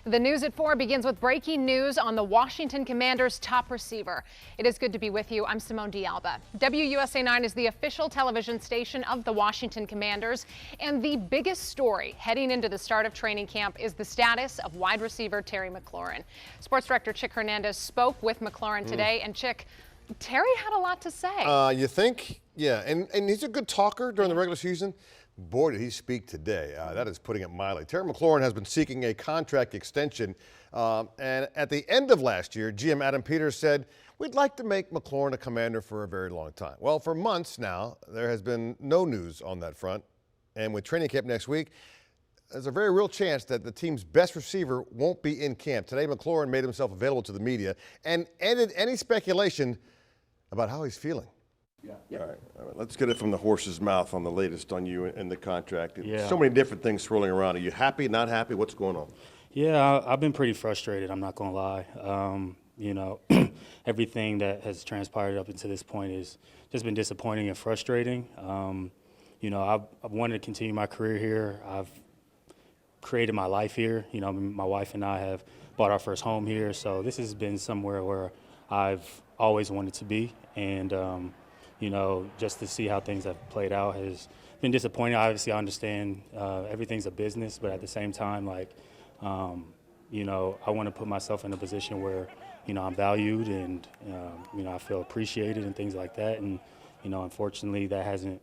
The news at 4 begins with breaking news on the Washington Commanders' top receiver. It is good to be with you. I'm Simone D'Alba. WUSA 9 is the official television station of the Washington Commanders, and the biggest story heading into the start of training camp is the status of wide receiver Terry McLaurin. Sports director Chick Hernandez spoke with McLaurin today, and Chick, Terry had a lot to say. You think? Yeah, and he's a good talker during the regular season. Boy, did he speak today. That is putting it mildly. Terry McLaurin has been seeking a contract extension, and at the end of last year, GM Adam Peters said, we'd like to make McLaurin a Commander for a very long time. Well, for months now, there has been no news on that front, and with training camp next week, there's a very real chance that the team's best receiver won't be in camp. Today, McLaurin made himself available to the media and ended any speculation about how he's feeling. Yeah. All right. Let's get it from the horse's mouth on the latest on you and the contract. Yeah. So many different things swirling around. Are you happy, not happy? What's going on? Yeah, I've been pretty frustrated. I'm not going to lie. You know, everything that has transpired up until this point has just been disappointing and frustrating. You know, I've wanted to continue my career here. I've created my life here. You know, my wife and I have bought our first home here. So this has been somewhere where I've always wanted to be. And, you know, just to see how things have played out has been disappointing. Obviously, I understand everything's a business, but at the same time, like, you know, I want to put myself in a position where, you know, I'm valued and, you know, I feel appreciated and things like that. And, you know, unfortunately, that hasn't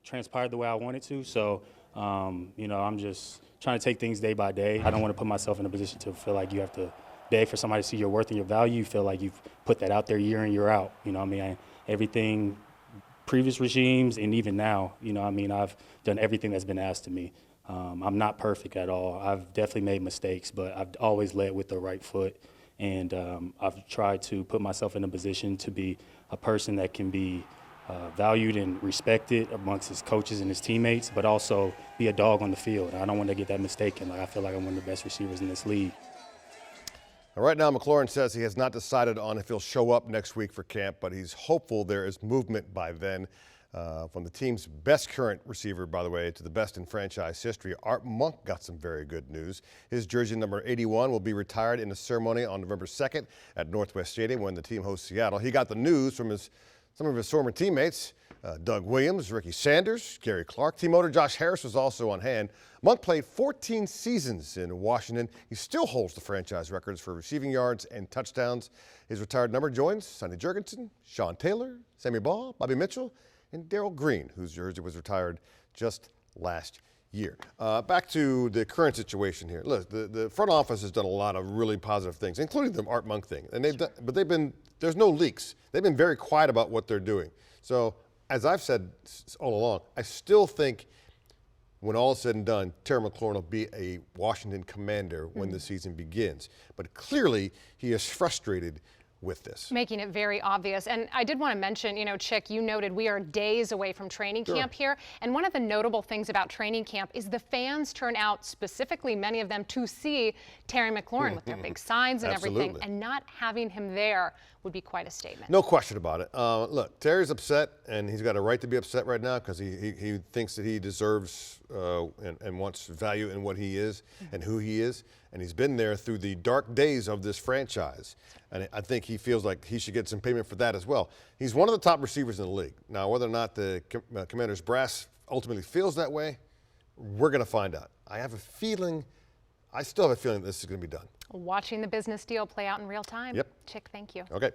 transpired the way I wanted to. So, you know, I'm just trying to take things day by day. I don't want to put myself in a position to feel like you have to beg for somebody to see your worth and your value. You feel like you've put that out there year in, year out. You know what I mean? Everything, previous regimes and even now, you know what I mean? I've done everything that's been asked of me. I'm not perfect at all. I've definitely made mistakes, but I've always led with the right foot. And I've tried to put myself in a position to be a person that can be valued and respected amongst his coaches and his teammates, but also be a dog on the field. I don't want to get that mistaken. Like, I feel like I'm one of the best receivers in this league. Right now, McLaurin says he has not decided on if he'll show up next week for camp, but he's hopeful there is movement by then. From the team's best current receiver, by the way, to the best in franchise history, Art Monk got some very good news. His jersey number 81 will be retired in a ceremony on November 2nd at Northwest Stadium when the team hosts Seattle. He got the news from some of his former teammates, Doug Williams, Ricky Sanders, Gary Clark. Team owner Josh Harris was also on hand. Monk played 14 seasons in Washington. He still holds the franchise records for receiving yards and touchdowns. His retired number joins Sonny Jurgensen, Sean Taylor, Sammy Ball, Bobby Mitchell, and Darrell Green, whose jersey was retired just last year. Back to the current situation here. Look, the front office has done a lot of really positive things, including the Art Monk thing. And there's no leaks. They've been very quiet about what they're doing. So, as I've said all along, I still think when all is said and done, Terry McLaurin will be a Washington Commander when the season begins. But clearly, he is frustrated with this. Making it very obvious. And I did want to mention, you know, Chick, you noted we are days away from training camp here. And one of the notable things about training camp is the fans turn out, specifically many of them, to see Terry McLaurin with their big signs and everything. And not having him there would be quite a statement. No question about it. Look, Terry's upset, and he's got a right to be upset right now because he thinks that he deserves and wants value in what he is and who he is. And he's been there through the dark days of this franchise. And I think he feels like he should get some payment for that as well. He's one of the top receivers in the league. Now, whether or not the Commanders brass ultimately feels that way, we're going to find out. I still have a feeling this is going to be done. Watching the business deal play out in real time. Yep. Chick, thank you. Okay.